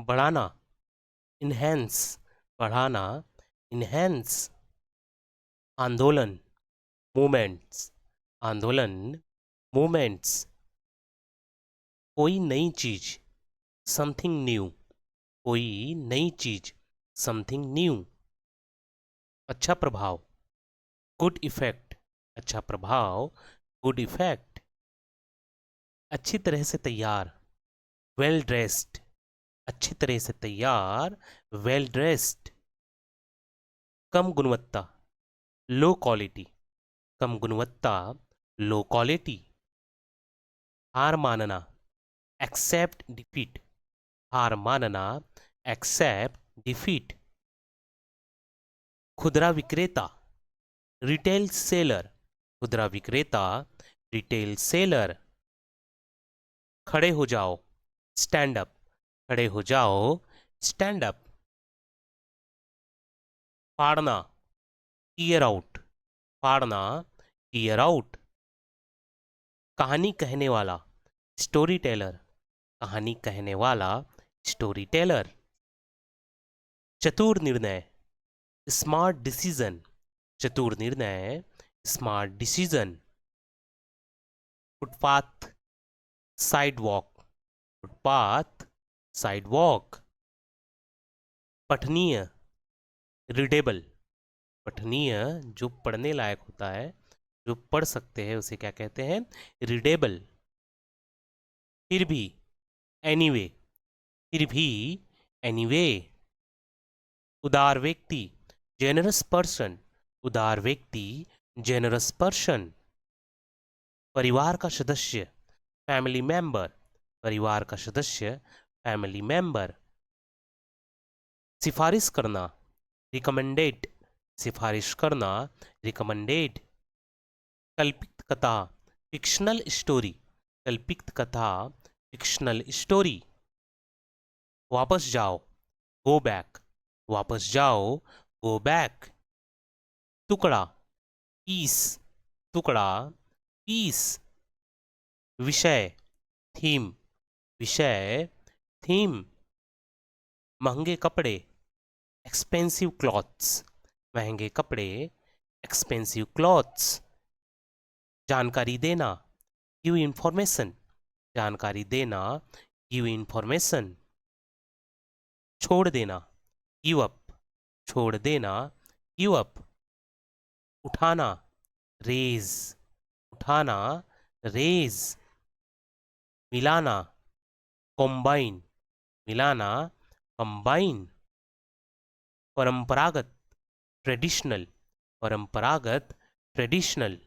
बढ़ाना, इन्हेंस, बढ़ाना, इन्हेंस। आंदोलन, मूवमेंट्स, आंदोलन, मूवमेंट्स। कोई नई चीज, समथिंग न्यू, कोई नई चीज, समथिंग न्यू। अच्छा प्रभाव, गुड इफेक्ट, अच्छा प्रभाव, गुड इफेक्ट। अच्छी तरह से तैयार, वेल ड्रेस्ड, अच्छी तरह से तैयार, वेल ड्रेस्ड। कम गुणवत्ता, लो क्वालिटी, कम गुणवत्ता, लो क्वालिटी। हार मानना, एक्सेप्ट डिफीट, हार मानना, एक्सेप्ट डिफीट। खुदरा विक्रेता, रिटेल सेलर, खुदरा विक्रेता, रिटेल सेलर। खड़े हो जाओ, स्टैंड अप, खड़े हो जाओ, स्टैंड अप। फाड़ना, टीयर आउट, फाड़ना, टीयर आउट। कहानी कहने वाला, स्टोरी टेलर, कहानी कहने वाला, स्टोरी टेलर। चतुर निर्णय, स्मार्ट डिसीजन, चतुर निर्णय, smart decision. Footpath, side walk, footpath, side walk. पठनीय, रीडेबल, पठनीय जो पढ़ने लायक होता है, जो पढ़ सकते हैं उसे क्या कहते हैं? रीडेबल। फिर भी, एनीवे, फिर भी, एनीवे। उदार व्यक्ति, जेनरस पर्सन, उदार व्यक्ति, जेनरस पर्सन। परिवार का सदस्य, फैमिली मेंबर, परिवार का सदस्य, फैमिली मेंबर। सिफारिश करना, रिकमेंडेड, सिफारिश करना, रिकमेंडेड। कल्पित कथा, फिक्शनल स्टोरी, कल्पित कथा, फिक्शनल स्टोरी। वापस जाओ, गो बैक, वापस जाओ, गो बैक। टुकड़ा, पीस, टुकड़ा, पीस। विषय, थीम, विषय, थीम। महंगे कपड़े, एक्सपेंसिव क्लॉथ्स, महंगे कपड़े, एक्सपेंसिव क्लॉथ्स। जानकारी देना, गिव इंफॉर्मेशन, जानकारी देना, गिव इंफॉर्मेशन। छोड़ देना, गिव अप, छोड़ देना, गिव अप। उठाना, रेज, उठाना, रेज। मिलाना, कॉम्बाइन, मिलाना, कंबाइन। परंपरागत, ट्रेडिशनल, परंपरागत, ट्रेडिशनल।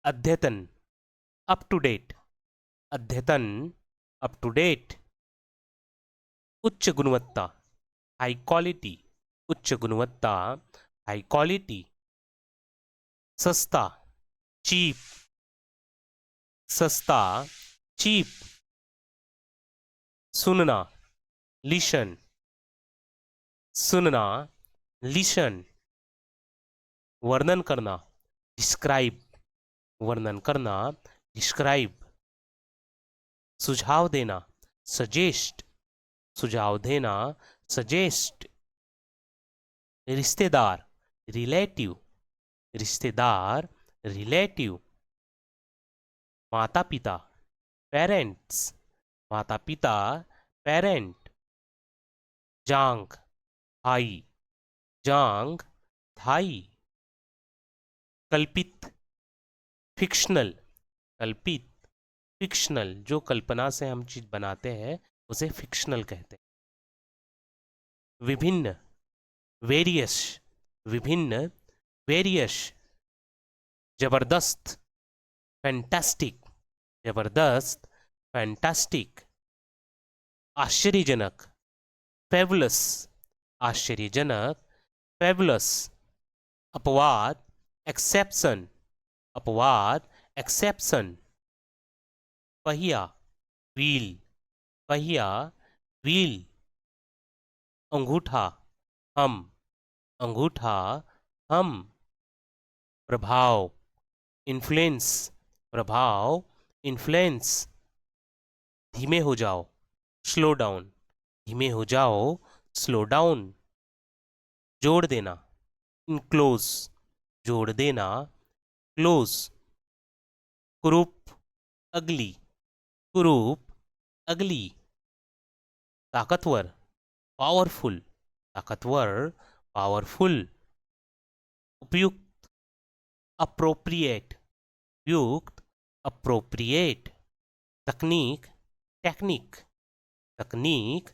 अद्यतन, अप टू डेट, अद्यतन, अप टू डेट। उच्च गुणवत्ता, हाई क्वालिटी, उच्च गुणवत्ता, हाई क्वालिटी। सस्ता, चीप, सस्ता, चीप। सुनना, लिशन, सुनना, लिशन। वर्णन करना, डिस्क्राइब, वर्णन करना, डिस्क्राइब। सुझाव देना, सजेस्ट, सुझाव देना, सजेस्ट। रिश्तेदार, रिलेटिव, रिश्तेदार, रिलेटिव। माता पिता, पेरेंट्स, माता पिता, पेरेंट। जांग, थाई, जांग, थाई। कल्पित, फिक्शनल, कल्पित, फिक्शनल जो कल्पना से हम चीज बनाते हैं उसे फिक्शनल कहते हैं। विभिन्न, वेरियस, विभिन्न, वेरियस। जबरदस्त, फैंटास्टिक, जबरदस्त, फैंटास्टिक। आश्चर्यजनक, फेबुलस, आश्चर्यजनक, फेबुलस। अपवाद, एक्सेप्शन, अपवाद, एक्सेप्शन। पहिया, व्हील, पहिया, व्हील। अंगूठा, हम, अंगूठा, हम। प्रभाव, इन्फ्लुएंस, प्रभाव, इन्फ्लुएंस। धीमे हो जाओ, स्लो डाउन, धीमे हो जाओ, स्लो डाउन। जोड़ देना, इनक्लोज, जोड़ देना, क्लोज। कुरूप, अगली, कुरूप, अगली। ताकतवर, पावरफुल, ताकतवर, पावरफुल। उपयुक्त, अप्रोप्रिएट, उपयुक्त, अप्रोप्रिएट। तकनीक, टेक्निक, तकनीक,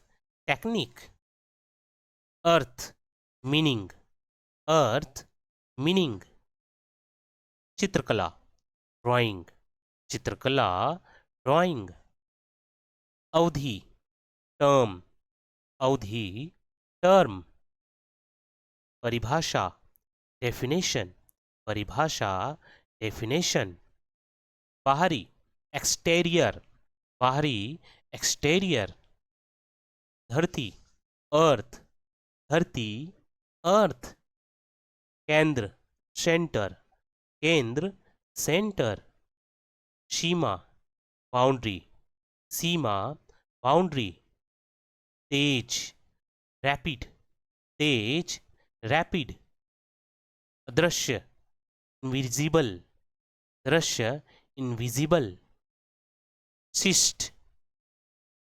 टेक्निक। अर्थ, मीनिंग, अर्थ, मीनिंग। चित्रकला, ड्राइंग, चित्रकला, ड्राइंग। अवधि, टर्म, अवधि, टर्म। परिभाषा, डेफिनेशन, परिभाषा, डेफिनेशन। बाहरी, एक्सटेरियर, बाहरी, एक्सटेरियर। धरती, अर्थ, धरती, अर्थ। केंद्र, सेंटर, केंद्र, सेंटर। सीमा, बाउंड्री, सीमा, बाउंड्री। तेज, रैपिड, तेज, रैपिड। अदृश्य, इनविजिबल, दृश्य, इनविजिबल। शिष्ट,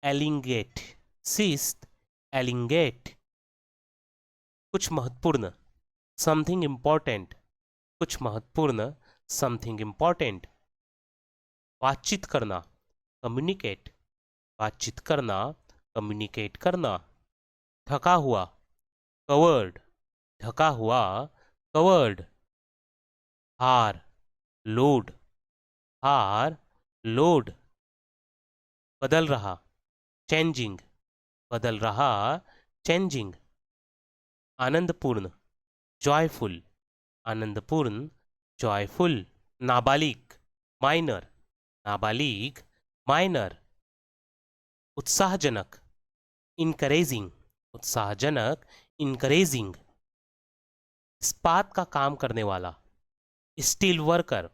एलिंगेट, शिस्त, एलिंगेट। कुछ महत्वपूर्ण, समथिंग इम्पॉर्टेंट, कुछ महत्वपूर्ण, समथिंग इम्पॉर्टेंट। बातचीत करना, कम्युनिकेट, बातचीत करना, कम्युनिकेट करना। ढका हुआ, कवर्ड, ढका हुआ, कवर्ड। हार, लोड, हार, लोड। बदल रहा, चेंजिंग, बदल रहा, चेंजिंग। आनंदपूर्ण, जॉयफुल, आनंदपूर्ण, जॉयफुल। नाबालिग, माइनर, नाबालिग, माइनर। उत्साहजनक, इनकरेजिंग, उत्साहजनक, इनकरेजिंग। इस्पात का काम करने वाला, स्टील वर्कर,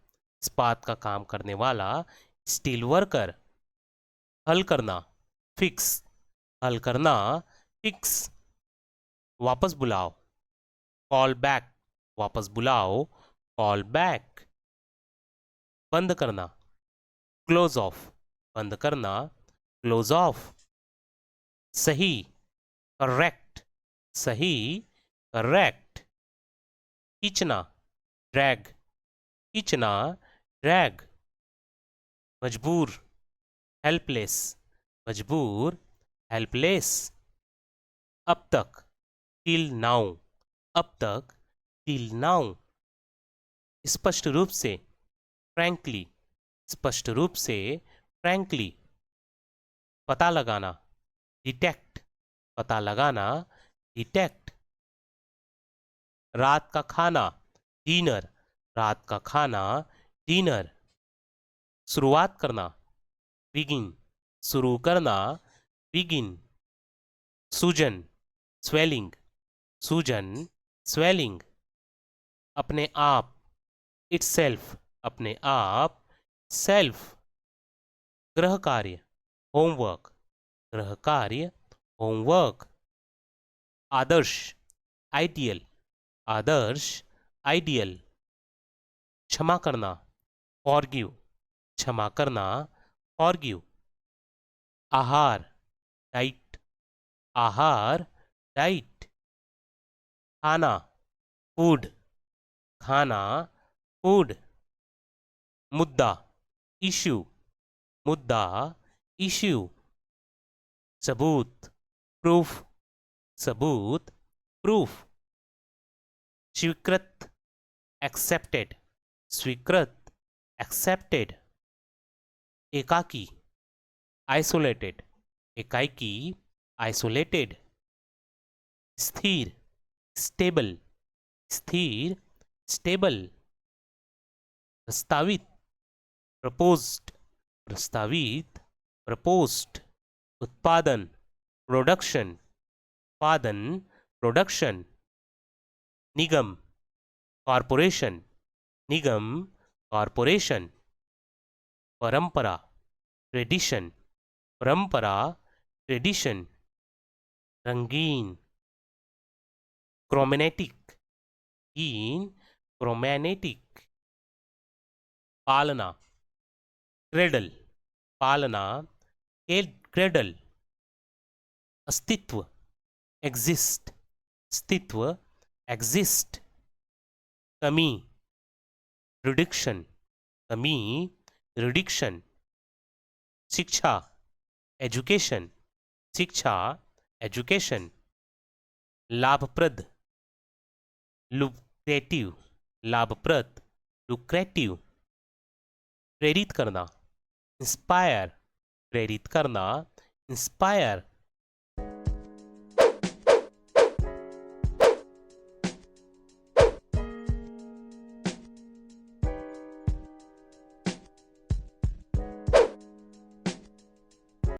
इस्पात का काम करने वाला, स्टील वर्कर। हल करना, फिक्स, हल करना, फिक्स। वापस बुलाओ, कॉल बैक, वापस बुलाओ, कॉल बैक। बंद करना, क्लोज ऑफ, बंद करना, क्लोज ऑफ। सही, करेक्ट, सही, करेक्ट। खींचना, ड्रैग, खींचना, ड्रैग। मजबूर, हेल्पलेस, मजबूर, हेल्पलेस। अब तक, टिल नाउ, अब तक, टिल नाउ। स्पष्ट रूप से, फ्रैंकली, स्पष्ट रूप से, फ्रैंकली। पता लगाना, डिटेक्ट, पता लगाना, डिटेक्ट। रात का खाना, डिनर, रात का खाना, डिनर। शुरुआत करना, बिगिन, शुरू करना, बिगिन। सूजन, स्वेलिंग, सूजन, स्वेलिंग। अपने आप, इटसेल्फ, अपने आप, सेल्फ। गृह कार्य, होमवर्क, गृह कार्य, होमवर्क। आदर्श, आइडियल, आदर्श, आइडियल। क्षमा करना, फॉरगिव, क्षमा करना, फॉरगिव। आहार, डाइट, आहार, डाइट। खाना, फूड, खाना, फूड। मुद्दा, इश्यू, मुद्दा, इश्यू। सबूत, प्रूफ, सबूत, प्रूफ। स्वीकृत, एक्सेप्टेड, स्वीकृत, एक्सेप्टेड। एकाकी, आइसोलेटेड, एकाकी, आइसोलेटेड। स्थिर, स्टेबल, स्थिर, स्टेबल। प्रस्तावित, प्रपोज्ड, प्रस्तावित, प्रपोज्ड। उत्पादन, प्रोडक्शन, उत्पादन, प्रोडक्शन। निगम, कॉरपोरेशन, निगम, कॉरपोरेशन। परंपरा, ट्रेडिशन, परंपरा, ट्रेडिशन। रंगीन, क्रोमेनेटिक, इन, क्रोमेनेटिक, पालना, क्रेडल, पालना, क्रेडल, अस्तित्व, एग्जिस्ट, अस्तित्व, एग्जिस्ट, कमी, रिडिक्शन, कमी, रिडिक्शन, शिक्षा, एजुकेशन, शिक्षा, एजुकेशन, लाभप्रद, लुक्रेटिव, लाभप्रद, लुक्रेटिव, प्रेरित करना, इंस्पायर, प्रेरित करना, इंस्पायर,